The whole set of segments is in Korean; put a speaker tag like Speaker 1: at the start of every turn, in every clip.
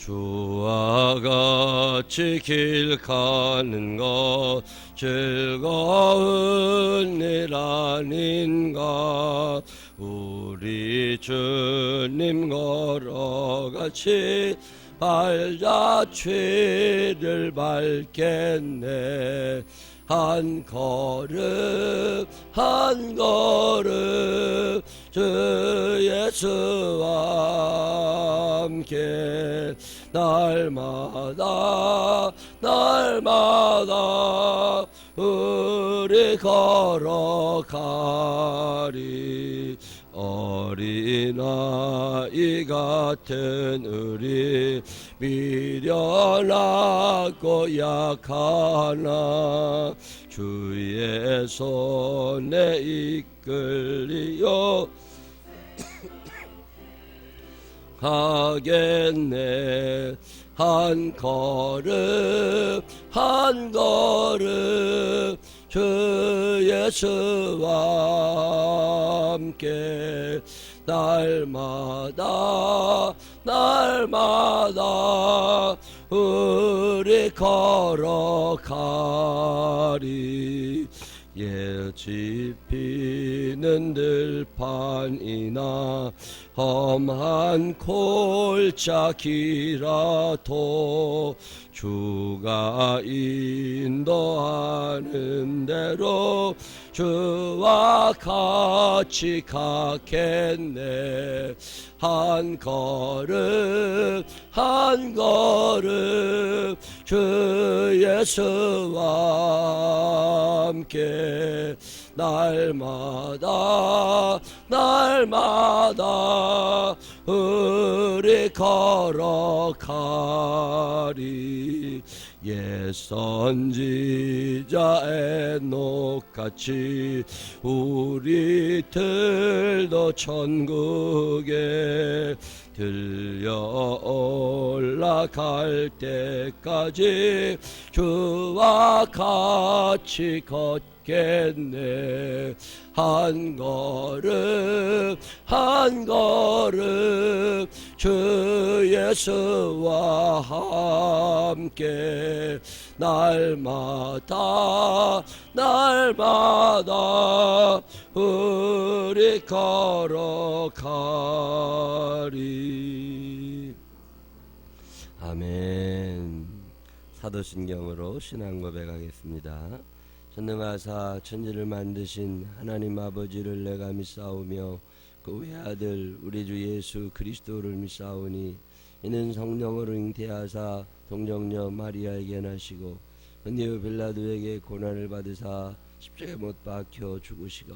Speaker 1: 주와 같이 길 가는 것 즐거운 일 아닌가. 우리 주님 걸어같이 발자취를 밟겠네. 한 걸음 한 걸음 주 예수와 함께 날마다 날마다 우리 걸어가리. 어린아이 같은 우리 미련하고 약하나 주의 손에 이끌리어 가겠네. 한 걸음 한 걸음 주 예수와 함께 날마다 날마다 우리 걸어가리. 예지 피는 들판이나 험한 골짜기라도 주가 인도하는 대로 주와 같이 가겠네. 한 걸음 한 걸음 주 예수와 함께 날마다 날마다 우리 걸어가리. 옛 선지자 에녹같이 우리들도 천국에 들려 올라갈 때까지 주와 같이 걷겠네. 한 걸음 한 걸음 주 예수와 함께 날마다 날마다 우리 걸어가리. 아멘. 사도신경으로 신앙 고백하겠습니다. 전능하사 천지를 만드신 하나님 아버지를 내가 믿사오며 그 외아들 우리 주 예수 그리스도를 믿사오니 이는 성령으로 잉태하사 동정녀 마리아에게 나시고 본디오 빌라도에게 고난을 받으사 십자가에 못 박혀 죽으시고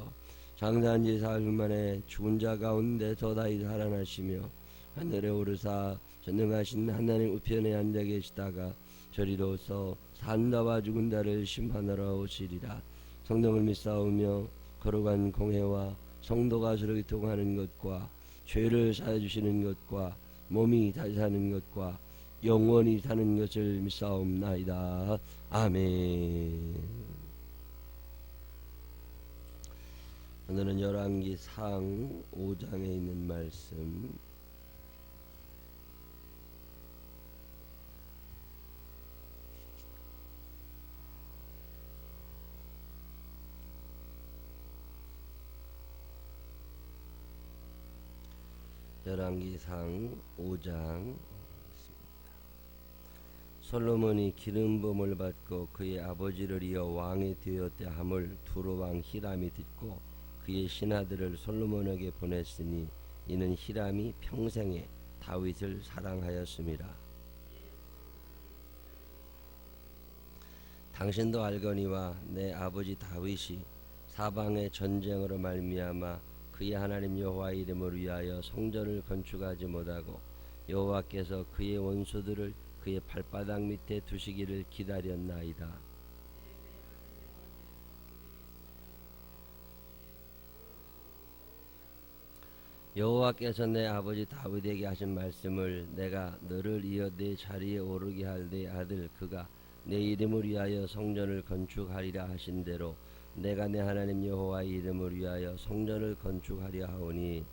Speaker 1: 장사한 지 사흘 만에 죽은 자 가운데서 다시 살아나시며 하늘에 오르사 전능하신 하나님 우편에 앉아 계시다가 저리로서 산다와 죽은 자를 심판하러 오시리라. 성령을 믿사오며 거룩한 공회와 성도가 서로 교통하는 것과 죄를 사해주시는 것과 몸이 다시 사는 것과 영원히 사는 것을 믿사옵나이다. 아멘. 오늘은 열왕기상 5장에 있는 말씀 열왕기상 5장. 솔로몬이 기름 부음을 받고 그의 아버지를 이어 왕이 되었다 함을 두로 왕 히람이 듣고 그의 신하들을 솔로몬에게 보냈으니 이는 히람이 평생에 다윗을 사랑하였습니다. 당신도 알거니와 내 아버지 다윗이 사방의 전쟁으로 말미암아 그의 하나님 여호와의 이름을 위하여 성전을 건축하지 못하고 여호와께서 그의 원수들을 그의 발바닥 밑에 두시기를 기다렸나이다. 여호와께서 내 아버지 다윗에게 하신 말씀을 내가 너를 이어 내 자리에 오르게 할 내 아들 그가 내 이름을 위하여 성전을 건축하리라 하신 대로 내가 내 하나님 여호와의 이름을 위하여 성전을 건축하려 하오니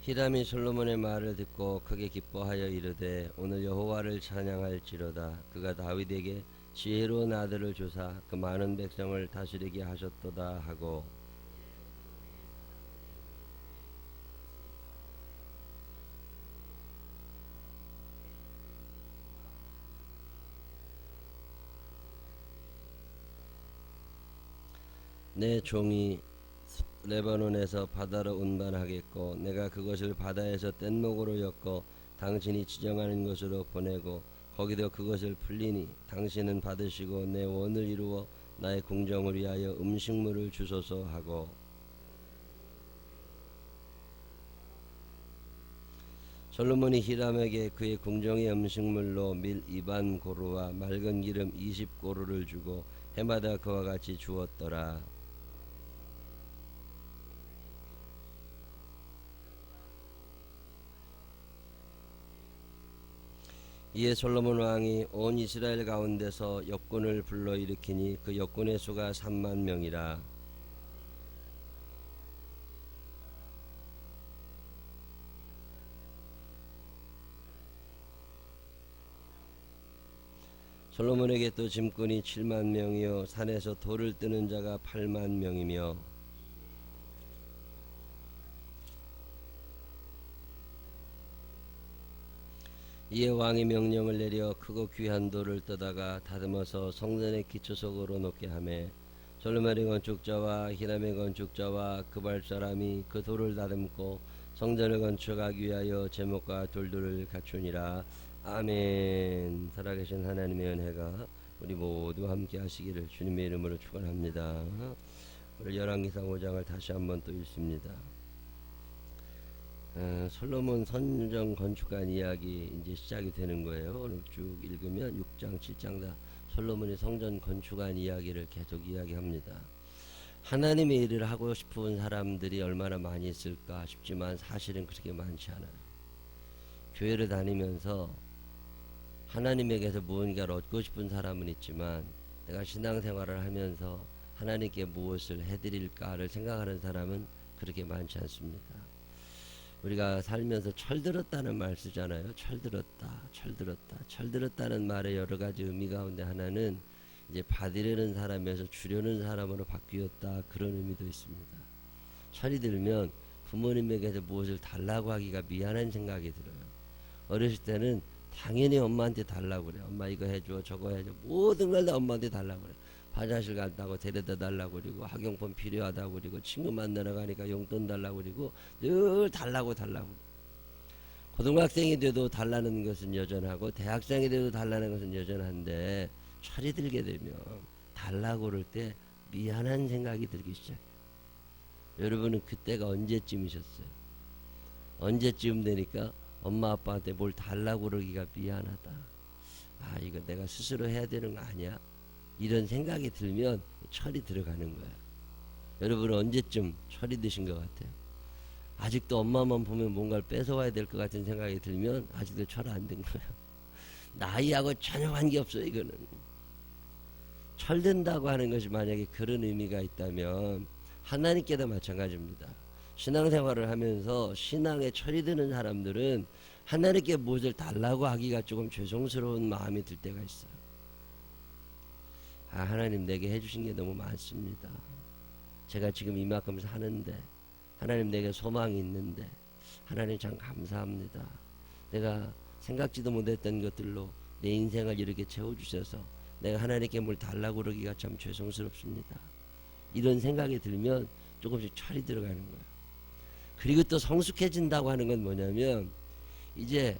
Speaker 1: 히람이 솔로몬의 말을 듣고 크게 기뻐하여 이르되 오늘 여호와를 찬양할지로다. 그가 다윗에게 지혜로운 아들을 주사 그 많은 백성을 다스리게 하셨도다 하고, 내 종이 레바논에서 바다로 운반하겠고 내가 그것을 바다에서 뗏목으로 엮어 당신이 지정하는 곳으로 보내고 거기도 그것을 풀리니 당신은 받으시고 내 원을 이루어 나의 궁정을 위하여 음식물을 주소서 하고, 솔로몬이 히람에게 그의 궁정의 음식물로 밀 2반 고루와 맑은 기름 20고루를 주고 해마다 그와 같이 주었더라. 이에 솔로몬 왕이 온 이스라엘 가운데서 역군을 불러일으키니 그 역군의 수가 3만 명이라. 솔로몬에게 또 짐꾼이 7만 명이요 산에서 돌을 뜨는 자가 8만 명이며, 이에 왕이 명령을 내려 크고 귀한 돌을 떠다가 다듬어서 성전의 기초석으로 놓게 하매 솔로몬의 건축자와 히람의 건축자와 그발 사람이 그 돌을 다듬고 성전을 건축하기 위하여 제목과 돌들을 갖추니라. 아멘. 살아계신 하나님의 은혜가 우리 모두 함께 하시기를 주님의 이름으로 축원합니다. 오늘 열왕기상 5장을 다시 한번 또 읽습니다. 솔로몬 성전 건축한 이야기 이제 시작이 되는 거예요. 오늘 쭉 읽으면 6장 7장 다 솔로몬이 성전 건축한 이야기를 계속 이야기합니다. 하나님의 일을 하고 싶은 사람들이 얼마나 많이 있을까 싶지만 사실은 그렇게 많지 않아요. 교회를 다니면서 하나님에게서 무언가를 얻고 싶은 사람은 있지만 내가 신앙생활을 하면서 하나님께 무엇을 해드릴까를 생각하는 사람은 그렇게 많지 않습니다. 우리가 살면서 철들었다는 말 쓰잖아요. 철들었다는 말의 여러 가지 의미 가운데 하나는 이제 받으려는 사람에서 주려는 사람으로 바뀌었다, 그런 의미도 있습니다. 철이 들면 부모님에게서 무엇을 달라고 하기가 미안한 생각이 들어요. 어렸을 때는 당연히 엄마한테 달라고 그래요. 엄마 이거 해줘, 저거 해줘, 모든 걸 다 엄마한테 달라고 그래요. 화장실 간다고 데려다 달라고 그러고, 학용품 필요하다고 그러고, 친구 만나러 가니까 용돈 달라고 그러고, 늘 달라고. 고등학생이 돼도 달라는 것은 여전하고 대학생이 돼도 달라는 것은 여전한데 철이 들게 되면 달라고 그럴 때 미안한 생각이 들기 시작해요. 여러분은 그때가 언제쯤이셨어요? 언제쯤 되니까 엄마 아빠한테 뭘 달라고 그러기가 미안하다. 아, 이거 내가 스스로 해야 되는 거 아니야? 이런 생각이 들면 철이 들어가는 거예요. 여러분은 언제쯤 철이 드신 것 같아요? 아직도 엄마만 보면 뭔가를 뺏어와야 될 것 같은 생각이 들면 아직도 철 안 든 거예요. 나이하고 전혀 관계없어요. 이거는 철든다고 하는 것이 만약에 그런 의미가 있다면 하나님께도 마찬가지입니다. 신앙생활을 하면서 신앙에 철이 드는 사람들은 하나님께 무엇을 달라고 하기가 조금 죄송스러운 마음이 들 때가 있어요. 아, 하나님 내게 해주신 게 너무 많습니다. 제가 지금 이만큼 사는데 하나님 내게 소망이 있는데 하나님 참 감사합니다. 내가 생각지도 못했던 것들로 내 인생을 이렇게 채워주셔서 내가 하나님께 뭘 달라고 그러기가 참 죄송스럽습니다. 이런 생각이 들면 조금씩 철이 들어가는 거예요. 그리고 또 성숙해진다고 하는 건 뭐냐면 이제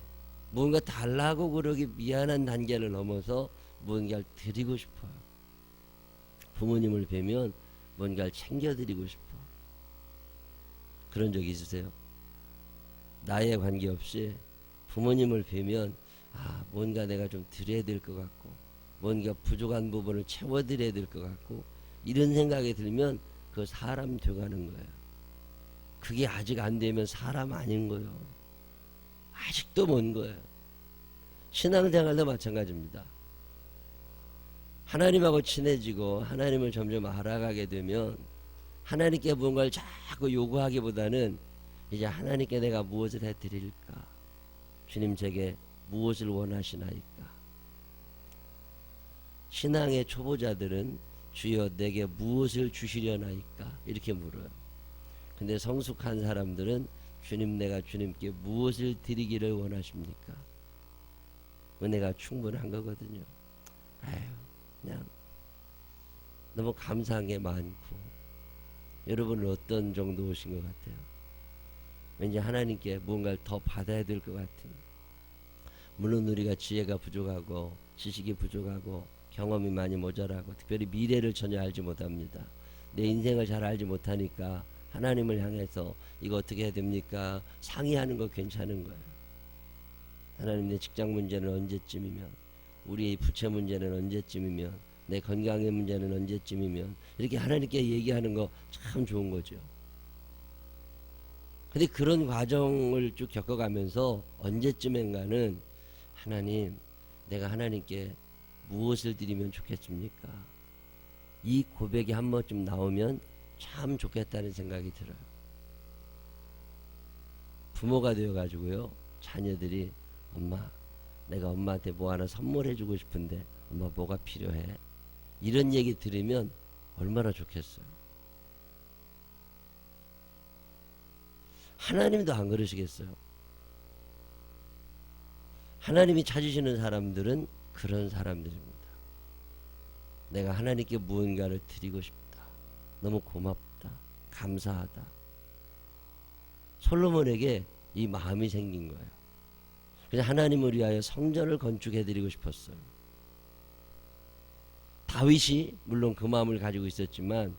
Speaker 1: 뭔가 달라고 그러기 미안한 단계를 넘어서 뭔가를 드리고 싶어요. 부모님을 뵈면 뭔가를 챙겨드리고 싶어. 그런 적 있으세요? 나이에 관계없이 부모님을 뵈면 아, 뭔가 내가 좀 드려야 될 것 같고 뭔가 부족한 부분을 채워드려야 될 것 같고 이런 생각이 들면 그 사람 돼가는 거예요. 그게 아직 안 되면 사람 아닌 거예요. 아직도 먼 거예요. 신앙생활도 마찬가지입니다. 하나님하고 친해지고 하나님을 점점 알아가게 되면 하나님께 뭔가를 자꾸 요구하기보다는 이제 하나님께 내가 무엇을 해드릴까? 주님 제게 무엇을 원하시나이까? 신앙의 초보자들은 주여 내게 무엇을 주시려나이까? 이렇게 물어요. 근데 성숙한 사람들은 주님 내가 주님께 무엇을 드리기를 원하십니까? 은혜가 충분한 거거든요. 아유, 그냥 너무 감사한 게 많고. 여러분은 어떤 정도 오신 것 같아요? 왠지 하나님께 무언가를 더 받아야 될 것 같은. 물론 우리가 지혜가 부족하고 지식이 부족하고 경험이 많이 모자라고 특별히 미래를 전혀 알지 못합니다. 내 인생을 잘 알지 못하니까 하나님을 향해서 이거 어떻게 해야 됩니까? 상의하는 거 괜찮은 거예요. 하나님 내 직장 문제는 언제쯤이면, 우리의 부채 문제는 언제쯤이면, 내 건강의 문제는 언제쯤이면, 이렇게 하나님께 얘기하는 거 참 좋은 거죠. 근데 그런 과정을 쭉 겪어가면서 언제쯤인가는 하나님, 내가 하나님께 무엇을 드리면 좋겠습니까? 이 고백이 한 번쯤 나오면 참 좋겠다는 생각이 들어요. 부모가 되어가지고요, 자녀들이 엄마, 내가 엄마한테 뭐 하나 선물해주고 싶은데 엄마 뭐가 필요해? 이런 얘기 들으면 얼마나 좋겠어요. 하나님도 안 그러시겠어요? 하나님이 찾으시는 사람들은 그런 사람들입니다. 내가 하나님께 무언가를 드리고 싶다. 너무 고맙다. 감사하다. 솔로몬에게 이 마음이 생긴 거예요. 그래서 하나님을 위하여 성전을 건축해드리고 싶었어요. 다윗이 물론 그 마음을 가지고 있었지만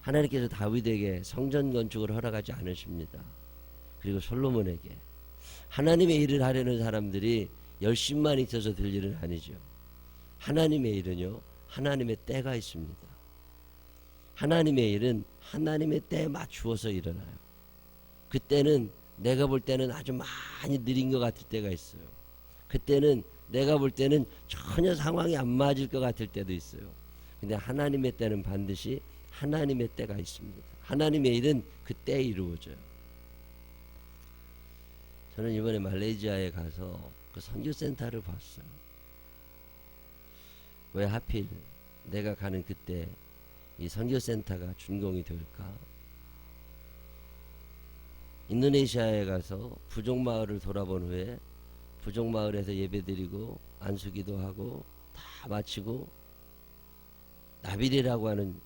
Speaker 1: 하나님께서 다윗에게 성전 건축을 허락하지 않으십니다. 그리고 솔로몬에게. 하나님의 일을 하려는 사람들이 열심만 있어서 될 일은 아니죠. 하나님의 일은요, 하나님의 때가 있습니다. 하나님의 일은 하나님의 때에 맞추어서 일어나요. 그때는 내가 볼 때는 아주 많이 느린 것 같을 때가 있어요. 그때는 내가 볼 때는 전혀 상황이 안 맞을 것 같을 때도 있어요. 근데 하나님의 때는 반드시 하나님의 때가 있습니다. 하나님의 일은 그때에 이루어져요. 저는 이번에 말레이시아에 가서 그 선교센터를 봤어요. 왜 하필 내가 가는 그때 이 선교센터가 준공이 될까? 인도네시아에 가서 부족마을을 돌아본 후에 부족마을에서 예배드리고 안수기도 하고 다 마치고 나비레라고 하는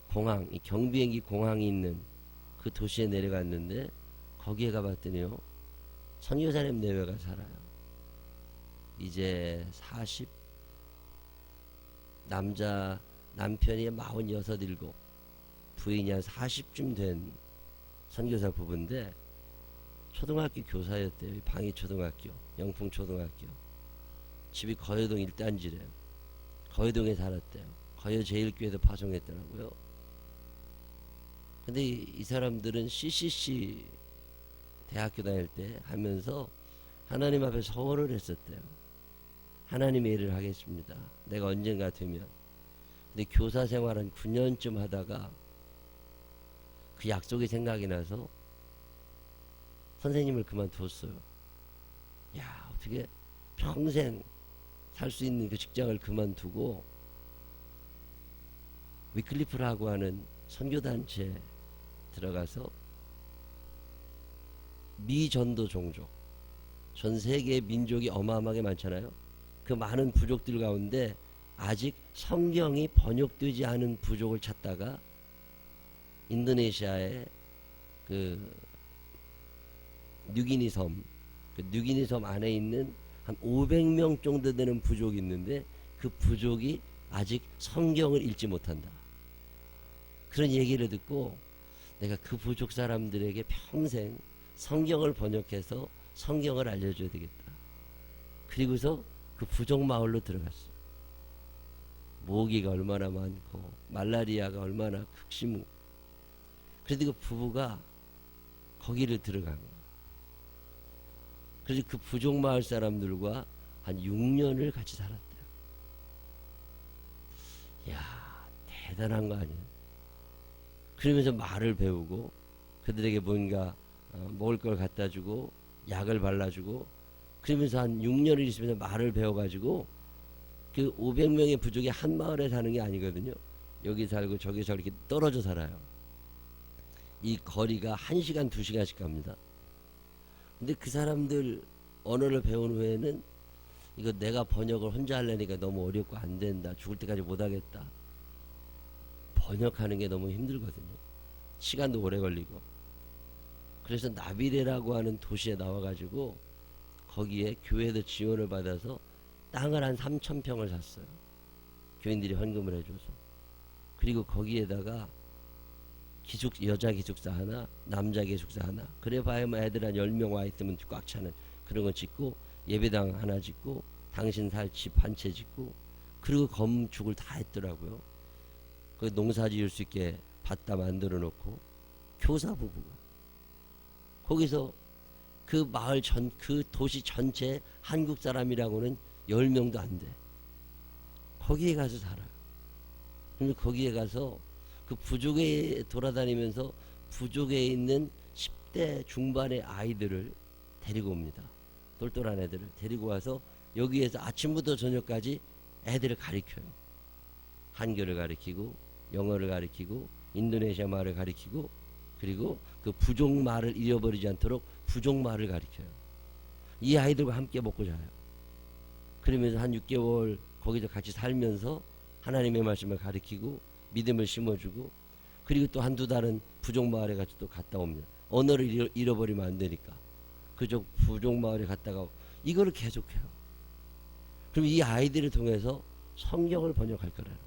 Speaker 1: 공항, 이 경비행기 공항이 있는 그 도시에 내려갔는데 거기에 가봤더니요, 선교사님 내외가 살아요. 이제 40, 남편이 46, 7, 부인이 한 40쯤 된 선교사 부부인데 초등학교 교사였대요. 방위초등학교, 영풍초등학교. 집이 거여동 1단지래요. 거여동에 살았대요. 거여 제일교회에서 파송했더라고요. 근데 이 사람들은 CCC 대학교 다닐 때 하면서 하나님 앞에 서원을 했었대요. 하나님의 일을 하겠습니다. 내가 언젠가 되면. 근데 교사 생활 한 9년쯤 하다가 그 약속이 생각이 나서 선생님을 그만뒀어요. 야, 어떻게 평생 살 수 있는 그 직장을 그만두고 위클리프라고 하는 선교단체에 들어가서 미전도 종족, 전 세계의 민족이 어마어마하게 많잖아요. 그 많은 부족들 가운데 아직 성경이 번역되지 않은 부족을 찾다가 인도네시아의 그 뉴기니 섬, 그 뉴기니 섬 안에 있는 한 500명 정도 되는 부족이 있는데 그 부족이 아직 성경을 읽지 못한다. 그런 얘기를 듣고 내가 그 부족 사람들에게 평생 성경을 번역해서 성경을 알려줘야 되겠다. 그리고서 그 부족 마을로 들어갔어. 모기가 얼마나 많고 말라리아가 얼마나 극심하고. 그래도 그 부부가 거기를 들어간 거야. 그래서 그 부족 마을 사람들과 한 6년을 같이 살았대요. 야, 대단한 거 아니에요? 그러면서 말을 배우고 그들에게 뭔가 먹을 걸 갖다 주고 약을 발라주고 그러면서 한 6년을 있으면서 말을 배워가지고 그 500명의 부족이 한 마을에 사는 게 아니거든요. 여기 살고 저기 살고 이렇게 떨어져 살아요. 이 거리가 1시간 2시간씩 갑니다. 근데 그 사람들 언어를 배운 후에는 이거 내가 번역을 혼자 하려니까 너무 어렵고 안 된다. 죽을 때까지 못 하겠다. 번역하는 게 너무 힘들거든요. 시간도 오래 걸리고. 그래서 나비레라고 하는 도시에 나와가지고 거기에 교회에서 지원을 받아서 땅을 한 3,000평을 샀어요. 교인들이 헌금을 해줘서. 그리고 거기에다가 여자 기숙사 하나, 남자 기숙사 하나. 그래 봐야 뭐 애들 한 10명 와 있으면 꽉 차는 그런 거 짓고 예배당 하나 짓고 당신 살 집 한 채 짓고 그리고 건축을 다 했더라고요. 그 농사 지을 수 있게 밭다 만들어 놓고 교사 부부가 거기서 그 마을 그 도시 전체 한국 사람이라고는 10명도 안 돼. 거기에 가서 살아요. 그럼 거기에 가서 그 부족에 돌아다니면서 부족에 있는 10대 중반의 아이들을 데리고 옵니다. 똘똘한 애들을 데리고 와서 여기에서 아침부터 저녁까지 애들을 가르쳐요. 한글을 가르치고 영어를 가르치고 인도네시아 말을 가르치고 그리고 그 부족 말을 잃어버리지 않도록 부족 말을 가르쳐요. 이 아이들과 함께 먹고 자요. 그러면서 한 6개월 거기서 같이 살면서 하나님의 말씀을 가르치고 믿음을 심어주고 그리고 또 한두 달은 부족 마을에 같이 또 갔다 옵니다. 언어를 잃어버리면 안 되니까 그쪽 부족 마을에 갔다가 이거를 계속해요. 그럼 이 아이들을 통해서 성경을 번역할 거라는.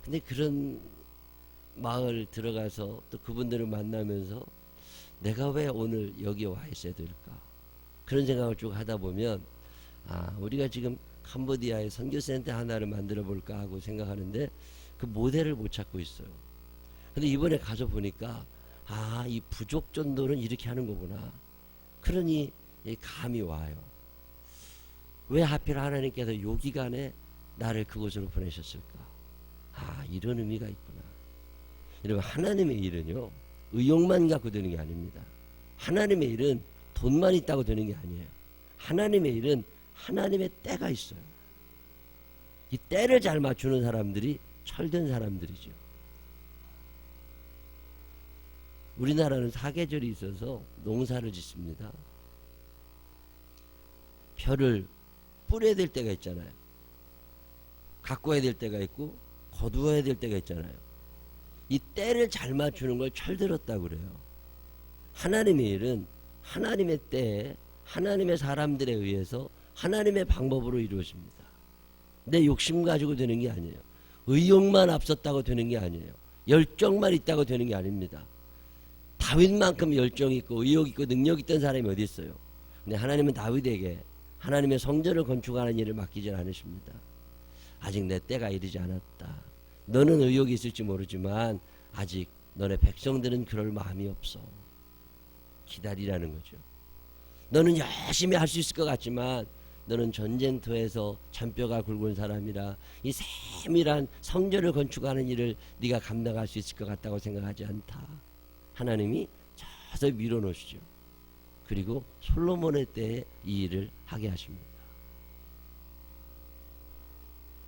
Speaker 1: 근데 그런 마을 들어가서 또 그분들을 만나면서 내가 왜 오늘 여기에 와 있어야 될까? 그런 생각을 쭉 하다 보면 우리가 지금 캄보디아에 선교센터 하나를 만들어 볼까 하고 생각하는데 그 모델을 못 찾고 있어요. 근데 이번에 가서 보니까 이 부족 전도는 이렇게 하는 거구나. 그러니 감이 와요. 왜 하필 하나님께서 요 기간에 나를 그곳으로 보내셨을까? 이런 의미가 있구나. 여러분, 하나님의 일은요 의욕만 갖고 되는 게 아닙니다. 하나님의 일은 돈만 있다고 되는 게 아니에요. 하나님의 일은 하나님의 때가 있어요. 이 때를 잘 맞추는 사람들이 철든 사람들이죠. 우리나라는 사계절이 있어서 농사를 짓습니다. 벼를 뿌려야 될 때가 있잖아요. 가꿔야 될 때가 있고 거두어야 될 때가 있잖아요. 이 때를 잘 맞추는 걸 철들었다고 그래요. 하나님의 일은 하나님의 때에 하나님의 사람들에 의해서 하나님의 방법으로 이루어집니다. 내 욕심 가지고 되는 게 아니에요. 의욕만 앞섰다고 되는 게 아니에요. 열정만 있다고 되는 게 아닙니다. 다윗만큼 열정이 있고 의욕 있고 능력 있던 사람이 어디 있어요. 근데 하나님은 다윗에게 하나님의 성전을 건축하는 일을 맡기질 않으십니다. 아직 내 때가 이르지 않았다. 너는 의욕이 있을지 모르지만 아직 너네 백성들은 그럴 마음이 없어. 기다리라는 거죠. 너는 열심히 할 수 있을 것 같지만 너는 전쟁터에서 잔뼈가 굵은 사람이라 이 세밀한 성전을 건축하는 일을 네가 감당할 수 있을 것 같다고 생각하지 않다. 하나님이 서서히 밀어놓으시죠. 그리고 솔로몬의 때에 이 일을 하게 하십니다.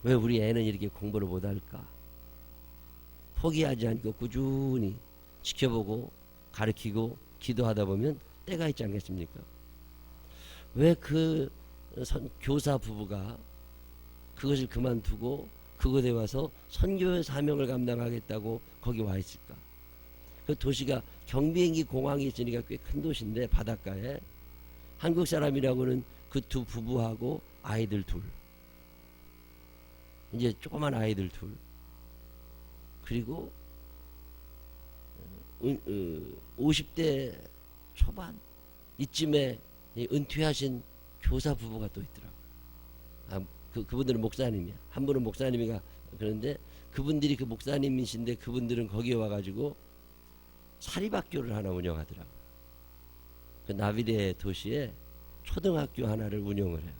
Speaker 1: 왜 우리 애는 이렇게 공부를 못할까? 포기하지 않고 꾸준히 지켜보고 가르치고 기도하다 보면 때가 있지 않겠습니까? 왜 그 교사 부부가 그것을 그만두고 그곳에 와서 선교의 사명을 감당하겠다고 거기 와 있을까? 그 도시가 경비행기 공항이 있으니까 꽤 큰 도시인데 바닷가에 한국 사람이라고는 그 두 부부하고 아이들 둘, 이제 조그만 아이들 둘, 그리고 50대 초반 이쯤에 은퇴하신 교사 부부가 또 있더라고요. 그분들은 목사님이야. 한 분은 목사님이가 그런데 그분들이 그 목사님이신데 그분들은 거기에 와가지고 사립학교를 하나 운영하더라고요. 그 나비레 도시에 초등학교 하나를 운영을 해요.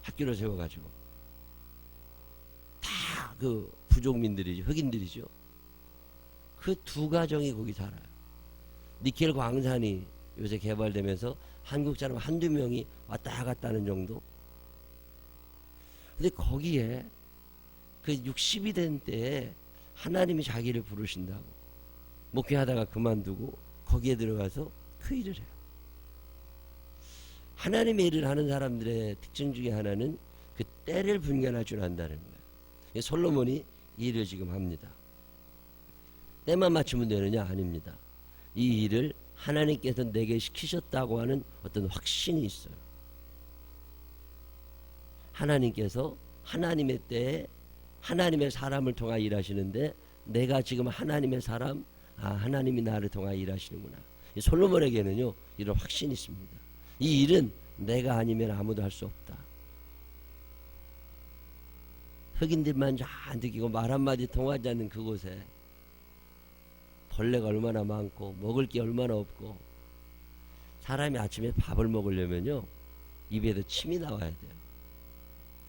Speaker 1: 학교를 세워가지고 다 그 부족민들이죠. 흑인들이죠. 그 두 가정이 거기 살아요. 니켈 광산이 요새 개발되면서 한국 사람 한두 명이 왔다 갔다 하는 정도. 근데 거기에 그 60이 된 때에 하나님이 자기를 부르신다고 목회하다가 그만두고 거기에 들어가서 그 일을 해요. 하나님의 일을 하는 사람들의 특징 중에 하나는 그 때를 분간할 줄 안다는 거예요. 솔로몬이 이 일을 지금 합니다. 때만 맞추면 되느냐? 아닙니다. 이 일을 하나님께서 내게 시키셨다고 하는 어떤 확신이 있어요. 하나님께서 하나님의 때에 하나님의 사람을 통하 일하시는데 내가 지금 하나님의 사람, 하나님이 나를 통하 일하시는구나. 솔로몬에게는요 이런 확신이 있습니다. 이 일은 내가 아니면 아무도 할 수 없다. 흑인들만 잔뜩 이고 말 한마디 통하지 않는 그곳에 벌레가 얼마나 많고 먹을 게 얼마나 없고, 사람이 아침에 밥을 먹으려면요 입에도 침이 나와야 돼요.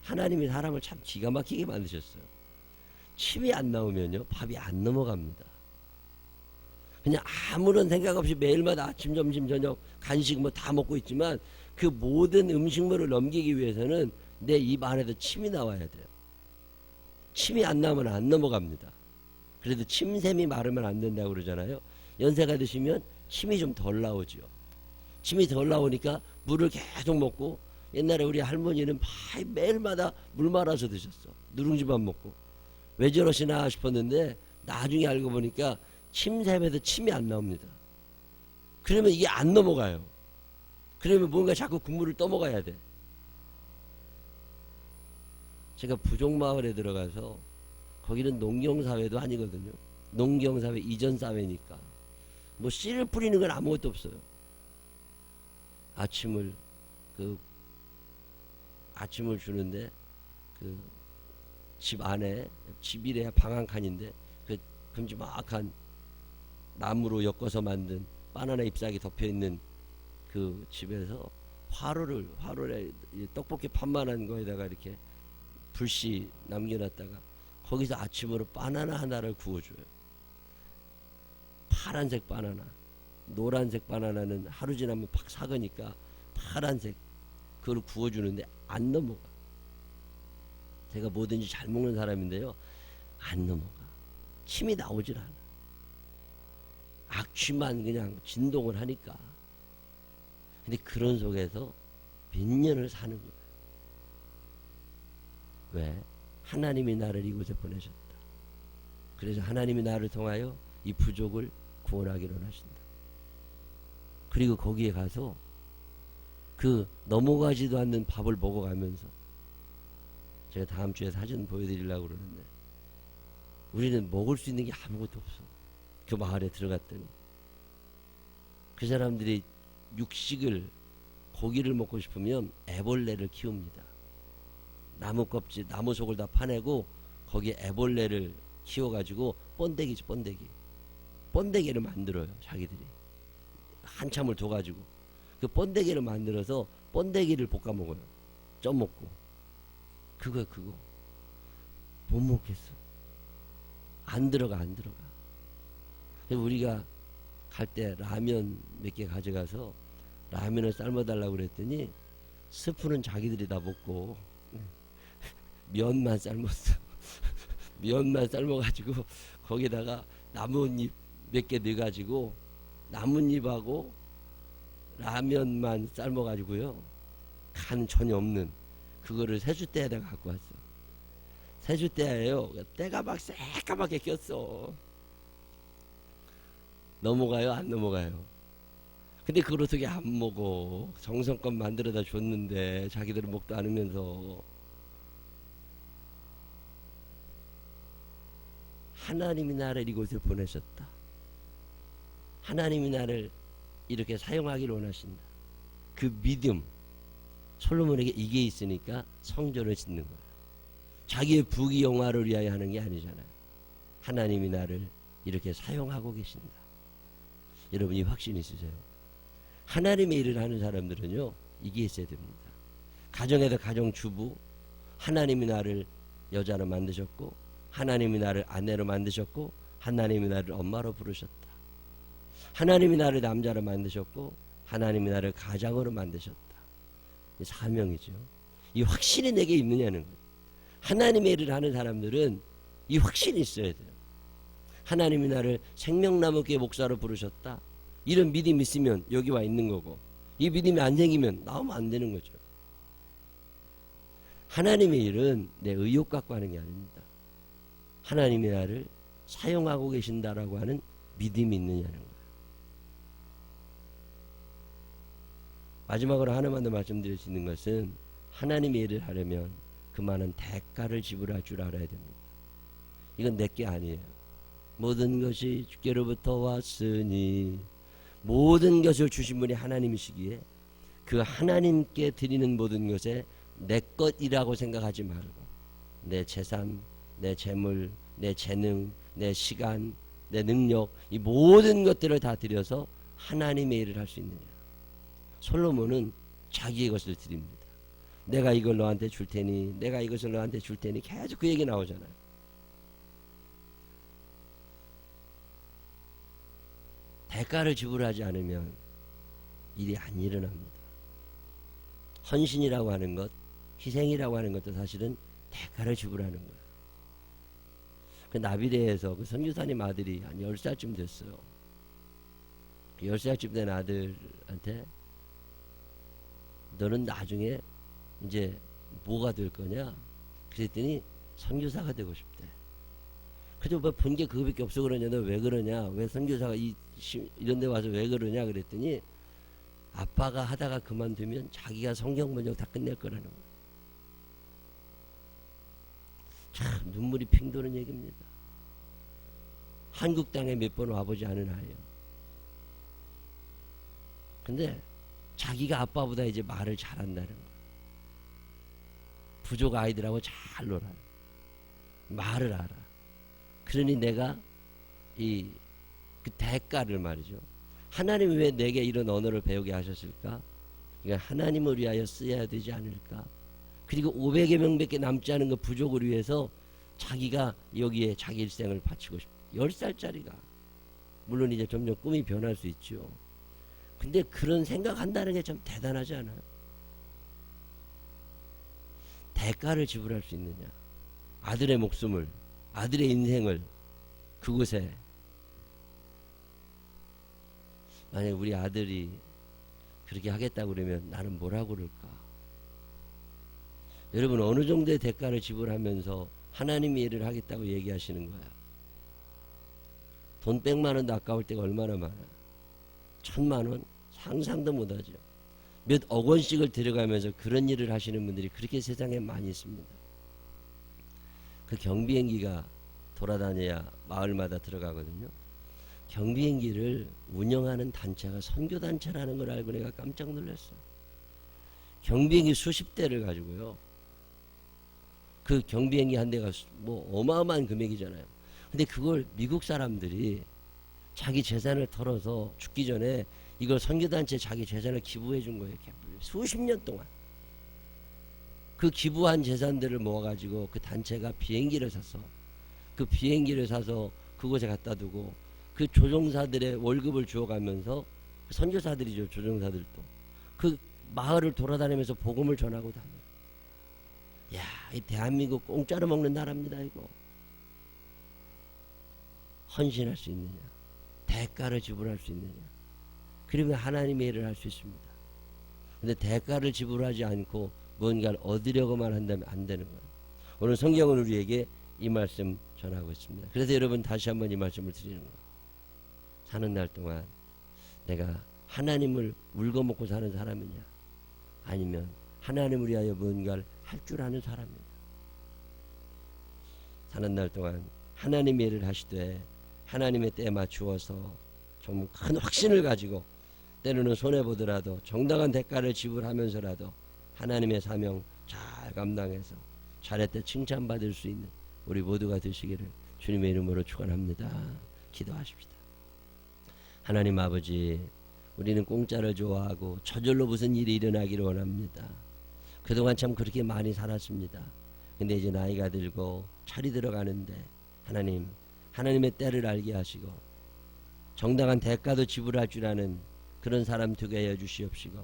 Speaker 1: 하나님이 사람을 참 기가 막히게 만드셨어요. 침이 안 나오면요 밥이 안 넘어갑니다. 그냥 아무런 생각 없이 매일마다 아침 점심 저녁 간식 뭐 다 먹고 있지만 그 모든 음식물을 넘기기 위해서는 내 입 안에도 침이 나와야 돼요. 침이 안 나오면 안 넘어갑니다. 그래도 침샘이 마르면 안 된다고 그러잖아요. 연세가 드시면 침이 좀 덜 나오죠. 침이 덜 나오니까 물을 계속 먹고, 옛날에 우리 할머니는 매일마다 물 말아서 드셨어. 누룽지밥 먹고. 왜 저러시나 싶었는데 나중에 알고 보니까 침샘에도 침이 안 나옵니다. 그러면 이게 안 넘어가요. 그러면 뭔가 자꾸 국물을 떠먹어야 돼. 제가 부족마을에 들어가서, 거기는 농경사회도 아니거든요. 농경사회 이전 사회니까 뭐 씨를 뿌리는 건 아무것도 없어요. 아침을 주는데 그 집 안에, 집이래야 방 한 칸인데 그 큼지막한 나무로 엮어서 만든 바나나 잎사귀 덮여 있는 그 집에서 화로에 떡볶이 판만한 거에다가 이렇게 불씨 남겨놨다가 거기서 아침으로 바나나 하나를 구워줘요. 파란색 바나나. 노란색 바나나는 하루 지나면 팍 삭으니까 파란색, 그걸 구워주는데 안 넘어가. 제가 뭐든지 잘 먹는 사람인데요 안 넘어가. 침이 나오질 않아. 악취만 그냥 진동을 하니까. 근데 그런 속에서 몇 년을 사는 거예요. 왜? 하나님이 나를 이곳에 보내셨다. 그래서 하나님이 나를 통하여 이 부족을 구원하기로 하신다. 그리고 거기에 가서 그 넘어가지도 않는 밥을 먹어가면서, 제가 다음 주에 사진 보여드리려고 그러는데 우리는 먹을 수 있는 게 아무것도 없어. 그 마을에 들어갔더니 그 사람들이 육식을, 고기를 먹고 싶으면 애벌레를 키웁니다. 나무 껍질, 나무 속을 다 파내고 거기에 애벌레를 키워가지고 번데기죠, 번데기를 만들어요. 자기들이 한참을 둬가지고 그 번데기를 만들어서 번데기를 볶아 먹어요. 쪄 먹고. 그거 못 먹겠어. 안 들어가. 우리가 갈 때 라면 몇 개 가져가서 라면을 삶아달라고 그랬더니 스프는 자기들이 다 먹고 면만 삶았어. 면만 삶아가지고 거기다가 나뭇잎 몇 개 넣어가지고 나뭇잎하고 라면만 삶아가지고요, 간 전혀 없는 그거를 세숫대에다가 갖고 왔어. 세숫대예요. 때가 막 새까맣게 꼈어. 넘어가요? 안 넘어가요? 근데 그걸 어떻게 안 먹어? 정성껏 만들어다 줬는데 자기들은 먹도 않으면서. 하나님이 나를 이곳에 보내셨다. 하나님이 나를 이렇게 사용하기를 원하신다. 그 믿음, 솔로몬에게 이게 있으니까 성전을 짓는 거예요. 자기의 부귀영화를 위하여 하는 게 아니잖아요. 하나님이 나를 이렇게 사용하고 계신다. 여러분, 이 확신 있으세요? 하나님의 일을 하는 사람들은요 이게 있어야 됩니다. 가정에서 가정주부, 하나님이 나를 여자로 만드셨고 하나님이 나를 아내로 만드셨고 하나님이 나를 엄마로 부르셨다. 하나님이 나를 남자로 만드셨고 하나님이 나를 가장으로 만드셨다. 이 사명이죠. 이 확신이 내게 있느냐는 거예요. 하나님의 일을 하는 사람들은 이 확신이 있어야 돼요. 하나님이 나를 생명나무교회 목사로 부르셨다. 이런 믿음이 있으면 여기 와 있는 거고, 이 믿음이 안 생기면 나오면 안 되는 거죠. 하나님의 일은 내 의욕 갖고 하는 게 아닙니다. 하나님이 나를 사용하고 계신다라고 하는 믿음이 있느냐는 거예요. 마지막으로 하나만 더 말씀드릴 수 있는 것은, 하나님의 일을 하려면 그 많은 대가를 지불할 줄 알아야 됩니다. 이건 내게 아니에요. 모든 것이 주께로부터 왔으니, 모든 것을 주신 분이 하나님이시기에 그 하나님께 드리는 모든 것에 내 것이라고 생각하지 말고, 내 재산, 내 재물, 내 재능, 내 시간, 내 능력, 이 모든 것들을 다 드려서 하나님의 일을 할 수 있느냐. 솔로몬은 자기의 것을 드립니다. 내가 이걸 너한테 줄 테니, 내가 이것을 너한테 줄 테니, 계속 그 얘기 나오잖아요. 대가를 지불하지 않으면 일이 안 일어납니다. 헌신이라고 하는 것, 희생이라고 하는 것도 사실은 대가를 지불하는 거예요. 그 나비대에서 그 선교사님 아들이 한 10살쯤 됐어요. 10살쯤 된 아들한테 너는 나중에 이제 뭐가 될 거냐? 그랬더니 선교사가 되고 싶대. 그래서 뭐 본 게 그거밖에 없어. 그러냐? 너 왜 그러냐? 왜 선교사가 이런 데 와서 왜 그러냐? 그랬더니 아빠가 하다가 그만두면 자기가 성경 번역 다 끝낼 거라는 거예요. 참 눈물이 핑 도는 얘기입니다. 한국 땅에 몇 번 와보지 않은 아이요. 근데 자기가 아빠보다 이제 말을 잘한다는 거예요. 부족 아이들하고 잘 놀아요. 말을 알아. 그러니 내가 그 대가를 말이죠. 하나님이 왜 내게 이런 언어를 배우게 하셨을까? 그러니까 하나님을 위하여 쓰여야 되지 않을까? 그리고 500여 명밖에 남지 않은 그 부족을 위해서 자기가 여기에 자기 일생을 바치고 싶다. 10살짜리가. 물론 이제 점점 꿈이 변할 수 있죠. 근데 그런 생각한다는 게 참 대단하지 않아요? 대가를 지불할 수 있느냐? 아들의 목숨을, 아들의 인생을 그곳에, 만약에 우리 아들이 그렇게 하겠다고 그러면 나는 뭐라고 그럴까? 여러분, 어느 정도의 대가를 지불하면서 하나님의 일을 하겠다고 얘기하시는 거야? 돈 100만 원도 아까울 때가 얼마나 많아요? 1000만 원? 상상도 못하죠. 몇 억 원씩을 들여가면서 그런 일을 하시는 분들이 그렇게 세상에 많이 있습니다. 그 경비행기가 돌아다녀야 마을마다 들어가거든요. 경비행기를 운영하는 단체가 선교단체라는 걸 알고 내가 깜짝 놀랐어요. 경비행기 수십 대를 가지고요. 그 경비행기 한 대가 뭐 어마어마한 금액이잖아요. 근데 그걸 미국 사람들이 자기 재산을 털어서 죽기 전에 이걸 선교단체에 자기 재산을 기부해 준 거예요. 수십 년 동안. 그 기부한 재산들을 모아가지고 그 단체가 비행기를 사서, 그 비행기를 사서 그곳에 갖다 두고 그 조종사들의 월급을 주어가면서, 선교사들이죠, 조종사들도 그 마을을 돌아다니면서 복음을 전하고 다녀요. 야, 이 대한민국 공짜로 먹는 나라입니다. 이거 헌신할 수 있느냐? 대가를 지불할 수 있느냐? 그러면 하나님의 일을 할 수 있습니다. 근데 대가를 지불하지 않고 뭔가를 얻으려고만 한다면 안 되는 거예요. 오늘 성경은 우리에게 이 말씀 전하고 있습니다. 그래서 여러분, 다시 한번 이 말씀을 드리는 거예요. 사는 날 동안 내가 하나님을 울거먹고 사는 사람이냐, 아니면 하나님을 위하여 뭔가를 할 줄 아는 사람이냐. 사는 날 동안 하나님의 일을 하시되 하나님의 때에 맞추어서 좀 큰 확신을 가지고, 때로는 손해보더라도 정당한 대가를 지불하면서라도 하나님의 사명 잘 감당해서 잘했다 칭찬받을 수 있는 우리 모두가 되시기를 주님의 이름으로 축원합니다. 기도하십시다. 하나님 아버지, 우리는 공짜를 좋아하고 저절로 무슨 일이 일어나기를 원합니다. 그동안 참 그렇게 많이 살았습니다. 근데 이제 나이가 들고 철이 들어가는데, 하나님, 하나님의 때를 알게 하시고 정당한 대가도 지불할 줄 아는 그런 사람 되게 하여 주시옵시고,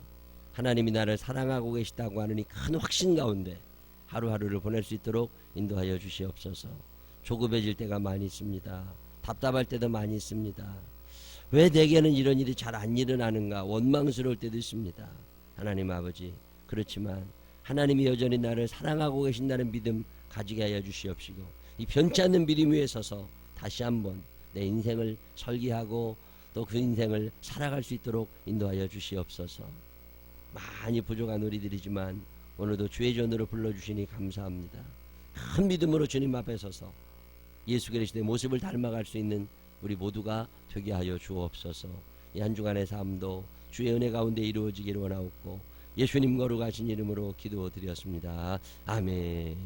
Speaker 1: 하나님이 나를 사랑하고 계시다고 하는 이 큰 확신 가운데 하루하루를 보낼 수 있도록 인도하여 주시옵소서. 조급해질 때가 많이 있습니다. 답답할 때도 많이 있습니다. 왜 내게는 이런 일이 잘 안 일어나는가 원망스러울 때도 있습니다. 하나님 아버지, 그렇지만 하나님이 여전히 나를 사랑하고 계신다는 믿음 가지게 하여 주시옵시고, 이 변치 않는 믿음 위에 서서 다시 한번 내 인생을 설계하고 또 그 인생을 살아갈 수 있도록 인도하여 주시옵소서. 많이 부족한 우리들이지만 오늘도 주의 전으로 불러주시니 감사합니다. 큰 믿음으로 주님 앞에 서서 예수 그리스도의 모습을 닮아갈 수 있는 우리 모두가 되게 하여 주옵소서. 이 한 주간의 삶도 주의 은혜 가운데 이루어지기를 원하옵고 예수님 거룩하신 이름으로 기도드렸습니다. 아멘.